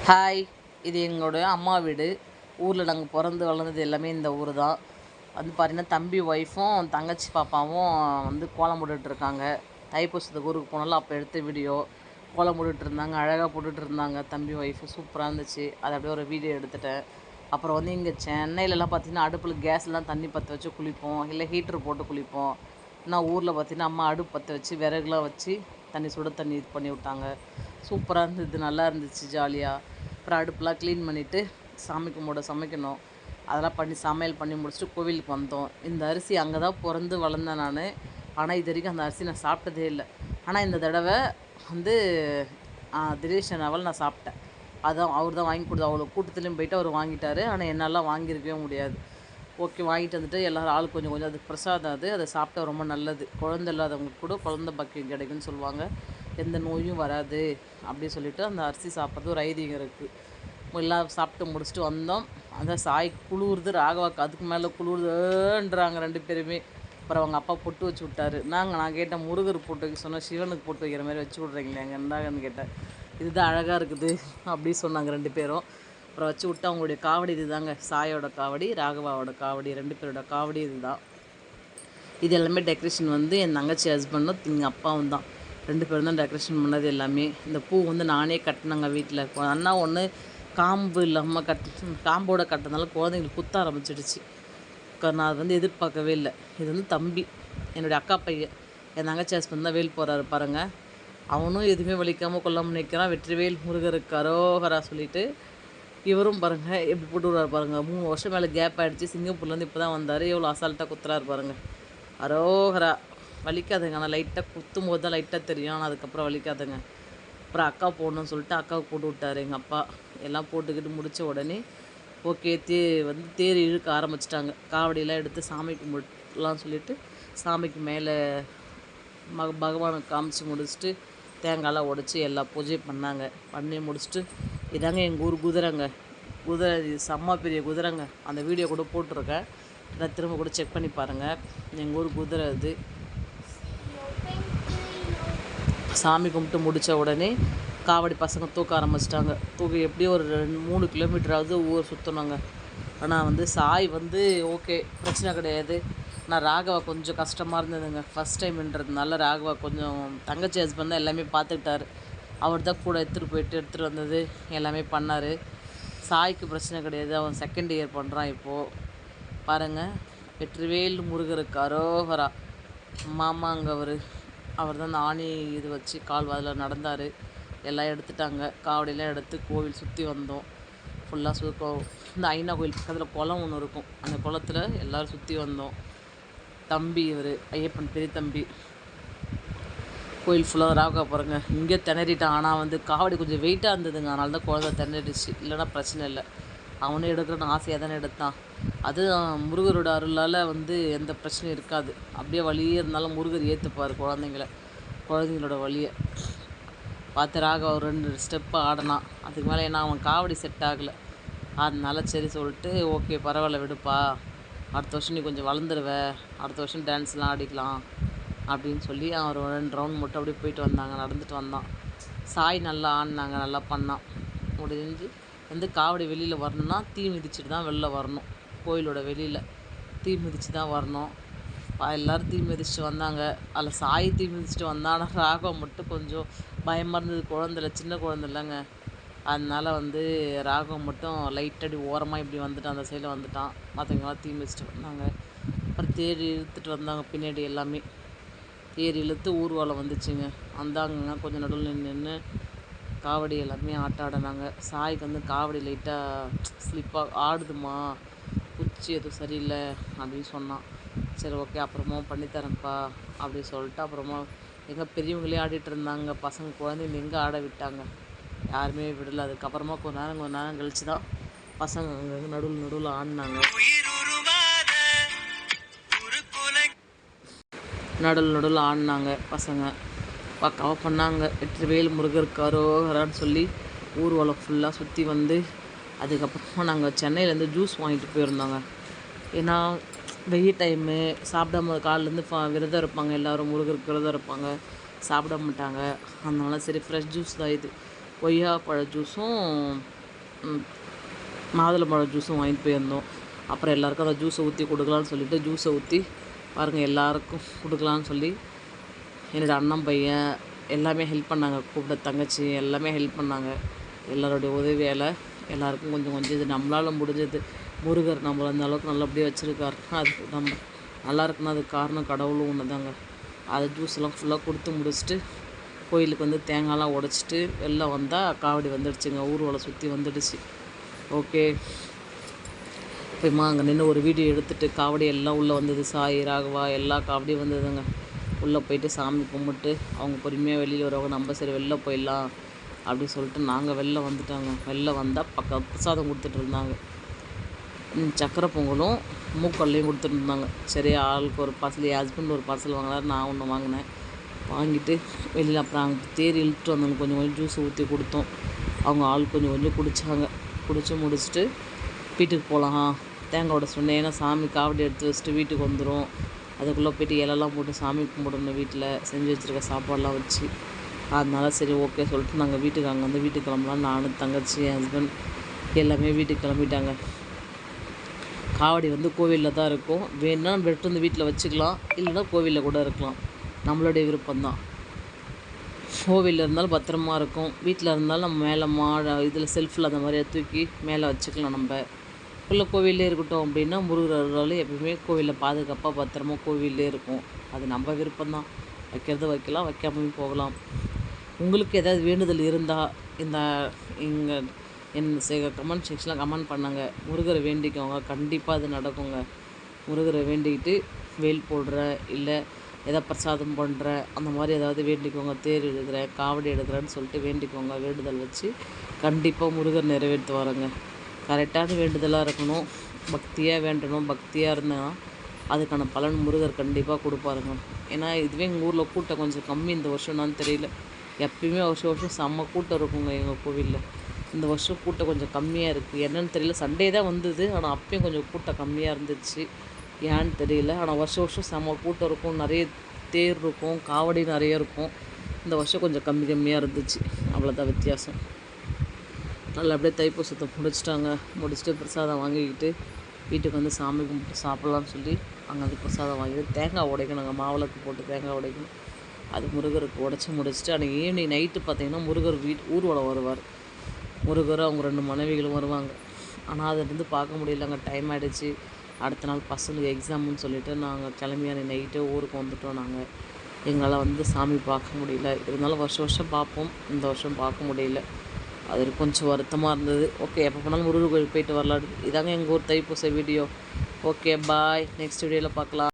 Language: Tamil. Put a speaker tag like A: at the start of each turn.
A: ஹாய், இது எங்களுடைய அம்மா வீடு. ஊரில் நாங்கள் பிறந்து வளர்ந்தது எல்லாமே இந்த ஊர் தான். வந்து பார்த்திங்கன்னா தம்பி ஒய்ஃபும் தங்கச்சி பாப்பாவும் வந்து கோலம் போட்டுட்ருக்காங்க. தைப்பூசத்துக்கு ஊருக்கு போனாலும் அப்போ எடுத்த வீடியோ. கோலம் போட்டுட்ருந்தாங்க, அழகாக போட்டுட்ருந்தாங்க. தம்பி ஒய்ஃபு சூப்பராக இருந்துச்சு. அதை அப்படியே ஒரு வீடியோ எடுத்துட்டேன். அப்புறம் வந்து இங்கே சென்னையிலலாம் பார்த்திங்கன்னா அடுப்பில் கேஸ்லாம் தண்ணி பற்ற வச்சு குளிப்போம், இல்லை ஹீட்ரு போட்டு குளிப்போம். ஆனால் ஊரில் பார்த்திங்கன்னா அம்மா அடுப்பு பற்ற வச்சு விறகுலாம் வச்சு சுட தண்ணி இது பண்ணி விட்டாங்க. சூப்பராக இருந்தது, நல்லா இருந்துச்சு, ஜாலியாக. அப்புறம் அடுப்பெலாம் க்ளீன் பண்ணிவிட்டு சாமி கும்பிட சமைக்கணும். அதெல்லாம் பண்ணி சமையல் பண்ணி முடிச்சுட்டு கோவிலுக்கு வந்தோம். இந்த அரிசி அங்கே தான் பிறந்து வளர்ந்தேன் நான். ஆனால் இது வரைக்கும் அந்த அரிசி நான் சாப்பிட்டதே இல்லை. ஆனால் இந்த தடவை வந்து தினேஷ் அவள் நான் சாப்பிட்டேன். அதான் அவர் தான் வாங்கி கொடுத்தா. அவ்வளோ கூட்டத்துலேயும் போயிட்டு அவர் வாங்கிட்டார். ஆனால் என்னால் வாங்கியிருக்கவே முடியாது. ஓகே, வாங்கிட்டு வந்துட்டு எல்லோரும் ஆள் கொஞ்சம் கொஞ்சம், அது பிரசாதம், அதை சாப்பிட்டா ரொம்ப நல்லது. குழந்தை இல்லாதவங்களுக்கு கூட குழந்தை பாக்கியம் கிடைக்குன்னு சொல்லுவாங்க. எந்த நோயும் வராது அப்படி சொல்லிவிட்டு அந்த அரிசி சாப்பிட்றது ஒரு ஐதீகம் இருக்குது. எல்லாம் சாப்பிட்டு முடிச்சுட்டு வந்தோம். அந்த சாய் குளிருது, ராகவாக்கு அதுக்கு மேலே குளிருதுன்றாங்க ரெண்டு பேருமே. அப்புறம் அவங்க அப்பா பொட்டு வச்சு விட்டாரு. நான் கேட்டேன், முருகர் போட்டு வைக்க சொன்னால் சிவனுக்கு போட்டு வைக்கிற மாதிரி வச்சு விட்றீங்களே எங்கன்னாங்கன்னு கேட்டேன். இதுதான் அழகாக இருக்குது அப்படி சொன்னாங்க ரெண்டு பேரும். அப்புறம் வச்சு விட்டு அவங்களுடைய காவடி இது தாங்க, சாயோட காவடி, ராகவாவோட காவடி, ரெண்டு பேரோட காவடி இது தான். இது எல்லாமே டெக்கரேஷன் வந்து என் தங்கச்சி ஹஸ்பண்டும் எங்கள் அப்பாவும் தான், ரெண்டு பேரும் தான் டெக்கரேஷன் பண்ணது எல்லாமே. இந்த பூ வந்து நானே கட்டினேங்க வீட்டில். அண்ணா ஒன்று காம்பு இல்லாமல் காம்போட கட்டினதுனால குழந்தைங்களுக்கு குத்த ஆரம்பிச்சிடுச்சு. நான் அது வந்து எதிர்பார்க்கவே இல்லை. இது வந்து தம்பி, என்னுடைய அக்கா பையன், என் தங்கச்சி ஹஸ்பண்ட் தான் வேல் போகிறாரு பாருங்கள். அவனும் எதுவுமே வலிக்காமல் கொல்லாமல் நிற்கிறான். வெற்றிவேல் முருகருக்கு அரோகரா சொல்லிவிட்டு இவரும் பாருங்கள் எப்படி போட்டு விடுறாரு பாருங்கள். 3 வருஷம் மேலே கேப் ஆகிடுச்சு. சிங்கப்பூர்லேருந்து இப்போ தான் வந்தார். எவ்வளோ அசால்ட்டாக குத்துறாரு பாருங்கள். அரோகரா. வலிக்காதுங்க, ஆனால் லைட்டாக குத்தும் போது தான் லைட்டாக தெரியும், ஆனால் அதுக்கப்புறம் வலிக்காதுங்க. அப்புறம் அக்கா போடணும்னு சொல்லிட்டு அக்காவுக்கு போட்டு விட்டார் எங்கள் அப்பா. எல்லாம் போட்டுக்கிட்டு முடித்த உடனே ஓகே, தேர் இழுக்க ஆரம்பிச்சிட்டாங்க. காவடியெல்லாம் எடுத்து சாமி கும்பிடலாம் சொல்லிவிட்டு சாமிக்கு மேலே பகவானுக்கு காமிச்சு முடிச்சுட்டு தேங்காயெல்லாம் உடச்சி எல்லா பூஜையும் பண்ணாங்க. பண்ணி முடிச்சுட்டு இதாங்க எங்கள் ஊர் குதிரைங்க. குதிரை செம்ம பெரிய குதிரைங்க. அந்த வீடியோ கூட போட்டிருக்கேன், நான் திரும்ப கூட செக் பண்ணி பாருங்கள். எங்கள் ஊர் குதிரை அது. சாமி கும்பிட்டு முடித்த உடனே காவடி பசங்க தூக்க ஆரம்பிச்சிட்டாங்க. எப்படியும் ஒரு 3 கிலோமீட்டராவது ஊர் சுற்றணுங்க. ஆனால் வந்து சாய் வந்து ஓகே, பிரச்சனை கிடையாது. நான் ராகவா கொஞ்சம் கஷ்டமாக இருந்ததுங்க, ஃபஸ்ட் டைம்ன்றதுனால. ராகவா கொஞ்சம் தங்கச்சி ஹஸ்பண்ட் தான் எல்லாமே பார்த்துக்கிட்டாரு. அவர் தான் கூட எடுத்துகிட்டு வந்தது எல்லாமே பண்ணார். சாய்க்கு பிரச்சனை கிடையாது, அவன் செகண்ட் இயர் பண்ணுறான் இப்போது. பாருங்கள், வெற்றிவேல் முருகருக்கு அரோகரா. மாமாங்க அவர் தான் அந்த ஆணி இது வச்சு கால்வாதில் நடந்தார். எல்லாம் எடுத்துட்டாங்க. காவடியெல்லாம் எடுத்து கோவில் சுற்றி வந்தோம். ஃபுல்லாக இந்த ஐநா கோயில் பக்கத்தில் குளம் ஒன்று இருக்கும், அந்த குளத்தில் எல்லோரும் சுற்றி வந்தோம். தம்பி ஐயப்பன் பெரிய தம்பி கோயில் ஃபுல்லாக ராகவா பாருங்க. இங்கே திணறிட்டான். ஆனால் வந்து காவடி கொஞ்சம் வெயிட்டாக இருந்ததுங்க, அதனால தான் குழந்தை திணறிடுச்சு. இல்லைன்னா பிரச்சனை இல்லை. அவனே எடுக்கணும்னு ஆசையாக தானே எடுத்தான். அது முருகரோட அருளால் வந்து எந்த பிரச்சனையும் இருக்காது. அப்படியே வழியே இருந்தாலும் முருகர் ஏற்றுப்பார் குழந்தைங்களோட வழியை பார்த்து. ராகவா ஒரு 2 ஸ்டெப்பு ஆடினான். அதுக்கு மேலே ஏன்னா அவன் காவடி செட் ஆகலை. அதனால சரி சொல்லிட்டு ஓகே பரவாயில்ல விடுப்பா, அடுத்த வருஷம் நீ கொஞ்சம் வளர்ந்துருவ, அடுத்த வருஷம் டான்ஸ்லாம் ஆடிக்கலாம் அப்படின்னு சொல்லி அவர் 2 ரவுண்ட் மட்டும் அப்படியே போயிட்டு வந்தாங்க, நடந்துட்டு வந்தான். சாய் நல்லா ஆடினாங்க, நல்லா பண்ணான். முடிஞ்சு வந்து காவடி வெளியில் வரணும்னா தீ மிதிச்சுட்டு தான் வெளில வரணும். கோயிலோட வெளியில் தீ மிதித்து தான் வரணும். எல்லோரும் தீ மிதிச்சுட்டு வந்தாங்க. அதில் சாய் தீ மிதிச்சுட்டு வந்தானா ராகவம் மட்டும் கொஞ்சம் பயமாக இருந்தது. சின்ன குழந்தை இல்லைங்க, அதனால் வந்து ராகவம் மட்டும் லைட்டடி ஓரமாக இப்படி வந்துட்டான், அந்த சைடில் வந்துட்டான். மற்றவங்களாம் தீ மிதிச்சுட்டு வந்தாங்க. அப்புறம் தேர் இழுத்துட்டு வந்தாங்க பின்னாடி எல்லாமே. தேர் இழுத்து ஊர்வலம் வந்துச்சுங்க. வந்தாங்க கொஞ்சம் நடுவில் நின்று காவடி எல்லாமே ஆடினாங்க. சாய்க்கு வந்து காவடி லைட்டாக ஸ்லிப்பாக ஆடுதுமா, குச்சி எதுவும் சரியில்லை அப்படின்னு சொன்னான். சரி ஓகே அப்புறமா பண்ணித்தரேன்ப்பா அப்படின்னு சொல்லிட்டு அப்புறமா எங்கள் பெரியவங்களே ஆடிட்டு இருந்தாங்க. பசங்க குழந்தைங்க எங்கே ஆட விட்டாங்க, யாருமே விடலை. அதுக்கப்புறமா கொஞ்ச நேரம் கழிச்சு தான் பசங்க அங்கே நடுவில் ஆடினாங்க. நடுவில் ஆடினாங்க பசங்க. பக்காவாக பண்ணாங்க. வெற்றிவேல் முருகருக்கு அரோகரான்னு சொல்லி ஊர்வலம் ஃபுல்லாக சுற்றி வந்து அதுக்கப்புறமா நாங்கள் சென்னையிலேருந்து ஜூஸ் வாங்கிட்டு போயிருந்தோங்க. ஏன்னா வெயில் டைமு, சாப்பிடாம காலிலேருந்து விரதம் இருப்பாங்க எல்லோரும், முருகருக்கு விரதம் இருப்பாங்க, சாப்பிட மாட்டாங்க. அதனால சரி ஃப்ரெஷ் ஜூஸ் தான் இது. கொய்யாப்பழ ஜூஸும் மாதுளம்பழம் ஜூஸும் வாங்கிட்டு போயிருந்தோம். அப்புறம் எல்லாேருக்கும் அந்த ஜூஸை ஊற்றி கொடுக்கலான்னு சொல்லிவிட்டு ஜூஸை ஊற்றி பாருங்கள் எல்லாேருக்கும் கொடுக்கலான்னு சொல்லி என்னோடய அண்ணன் பையன் எல்லாமே ஹெல்ப் பண்ணாங்க. கூப்பிட தங்கச்சி எல்லாமே ஹெல்ப் பண்ணாங்க. எல்லாருடைய உதவியால் எல்லாேருக்கும் கொஞ்சம் கொஞ்சம் இது நம்மளால் முடிஞ்சது. முருகர் நம்மளை அந்த அளவுக்கு நல்லபடியாக வச்சுருக்காருன்னா அதுக்கு நம்ம நல்லா இருக்குன்னா அதுக்கு காரணம் கடவுளும் ஒன்று தாங்க. அது ஜூஸ்லாம் ஃபுல்லாக கொடுத்து முடிச்சுட்டு கோயிலுக்கு வந்து தேங்காய்லாம் உடச்சிட்டு வெளில வந்தால் காவடி வந்துடுச்சுங்க. ஊர்வலம் சுற்றி வந்துடுச்சு. ஓகே, போய்மா அங்கே நின்று ஒரு வீடியோ எடுத்துகிட்டு காவடி எல்லாம் உள்ளே வந்தது. சாய் ராகவா எல்லா காவடியும் வந்ததுங்க. உள்ளே போயிட்டு சாமி கும்பிட்டு அவங்க பொறுமையாக வெளியில் வருவாங்க. நம்ம சரி வெளில போயிடலாம் அப்படின்னு சொல்லிட்டு நாங்கள் வெளில வந்துட்டாங்க. வெளில வந்தால் பிரசாதம் கொடுத்துட்டு இருந்தாங்க. சக்கரை பொங்கலும் மூக்கல்லையும் கொடுத்துட்டு இருந்தாங்க. சரி ஆளுக்கு ஒரு பார்சல், என் ஹஸ்பண்ட் ஒரு பார்சல் வாங்கினார், நான் ஒன்று வாங்கினேன். வாங்கிட்டு வெளியில் அப்புறம் அங்கே தேர் இழுத்துட்டு வந்தவங்க கொஞ்சம் கொஞ்சம் ஜூஸ் ஊற்றி கொடுத்தோம். அவங்க ஆள் கொஞ்சம் கொஞ்சம் குடித்தாங்க. குடித்து முடிச்சுட்டு வீட்டுக்கு போகலாம் தேங்காய் உட சொன்னேன். ஏன்னா சாமி காவடி எடுத்து வச்சுட்டு வீட்டுக்கு வந்துடும். அதுக்குள்ளே போய்ட்டு இலெல்லாம் போட்டு சாமி கும்பிடணும். வீட்டில் செஞ்சு வச்சுருக்க சாப்பாடெலாம் வச்சு. அதனால சரி ஓகே சொல்லிட்டு நாங்கள் வீட்டுக்கு அங்கே வந்து வீட்டுக்கு கிளம்பலாம். நானும் தங்கச்சி என் ஹஸ்பண்ட் எல்லாமே வீட்டுக்கு கிளம்பிட்டாங்க. காவடி வந்து கோவிலில் தான் இருக்கும். வேணுன்னா நம்ம எடுத்து வந்து வீட்டில் வச்சுக்கலாம், இல்லைன்னா கோவிலில் கூட இருக்கலாம். நம்மளுடைய விருப்பம்தான். கோவிலில் இருந்தாலும் பத்திரமா இருக்கும், வீட்டில் இருந்தாலும் நம்ம மேலே இதில் செல்ஃபில் அந்த மாதிரியே தூக்கி மேலே வச்சுக்கலாம். நம்ம உள்ள கோவிலே இருக்கட்டும் அப்படின்னா முருகர் எப்பவுமே கோவிலில் பாதுகாப்பாக பத்திரமா கோவிலே இருக்கும். அது நம்ம விருப்பம்தான். வைக்கிறது வைக்கலாம், வைக்காமையும் போகலாம். உங்களுக்கு ஏதாவது வேண்டுதல் இருந்தால் இந்த இங்கே கமெண்ட் செக்ஷனில் கமெண்ட் பண்ணாங்க. முருகரை வேண்டிக்கோங்க, கண்டிப்பாக அது நடக்குங்க. முருகரை வேண்டிக்கிட்டு வேல் போடுறேன், இல்லை எதாவது பிரசாதம் பண்ணுறேன், அந்த மாதிரி ஏதாவது வேண்டிக்கோங்க. தேர் எடுக்கிறேன், காவடி எடுக்கிறேன்னு சொல்லிட்டு வேண்டிக்கோங்க. வேண்டுதல் வச்சு கண்டிப்பாக முருகர் நிறைவேற்றுவாருங்க. கரெக்டான வேண்டுதலாக இருக்கணும், பக்தியாக வேண்டணும். பக்தியாக இருந்தால் அதுக்கான பலன் முருகர் கண்டிப்பாக கொடுப்பாருங்க. ஏன்னா இதுவே எங்கள் ஊரில் கூட்டம் கொஞ்சம் கம்மி இந்த வருஷம்னான்னு தெரியல. எப்பயுமே வருஷம் செம்ம கூட்டம் இருக்குங்க எங்கள் கோவிலில். இந்த வருஷம் கூட்டம் கொஞ்சம் கம்மியாக இருக்குது. என்னென்னு தெரியல. சண்டே தான் வந்தது, ஆனால் அப்பயும் கொஞ்சம் கூட்டம் கம்மியாக இருந்துச்சு. ஏன்னு தெரியல. ஆனால் வருஷம் செம்ம கூட்டம் இருக்கும். நிறைய தேர் இருக்கும், காவடி நிறைய இருக்கும். இந்த வருஷம் கொஞ்சம் கம்மியாக இருந்துச்சு. அவ்வளோதான் வித்தியாசம். நல்லபடியாக தைப்பூசத்தை முடிச்சுட்டு பிரசாதம் வாங்கிக்கிட்டு வீட்டுக்கு வந்து சாமி கும்பிட்டு சாப்பிட்லான்னு சொல்லி அங்கே வந்து பிரசாதம் வாங்கிட்டு தேங்காய் உடைக்கணுங்க. மாவிளக்கு போட்டு தேங்காய் உடைக்கணும். அது முருகருக்கு உடச்சி முடிச்சுட்டு அன்றைக்கி ஈவினிங் நைட்டு பார்த்திங்கன்னா முருகர் ஊர்வலம் வருவார். முருகர் அவங்க 2 மனைவிகளும் வருவாங்க. ஆனால் அதை வந்து பார்க்க முடியலங்க, டைம் ஆகிடுச்சு. அடுத்த நாள் பசங்களுக்கு எக்ஸாம்னு சொல்லிவிட்டு நாங்கள் கிளம்பி அன்றைக்கி நைட்டே ஊருக்கு வந்துவிட்டோம். நாங்கள் எங்களால் வந்து சாமி பார்க்க முடியல. இருந்தாலும் வருஷம் பார்ப்போம், இந்த வருஷம் பார்க்க முடியல. அது கொஞ்சம் வருத்தமாக இருந்தது. ஓகே, எப்போ போனாலும் முருகர் கோயில் போயிட்டு வரலாம். இதாங்க எங்கள் ஊர் தைப்பூச வீடியோ. ஓகே, பாய். நெக்ஸ்ட் வீடியோவில் பார்க்கலாம்.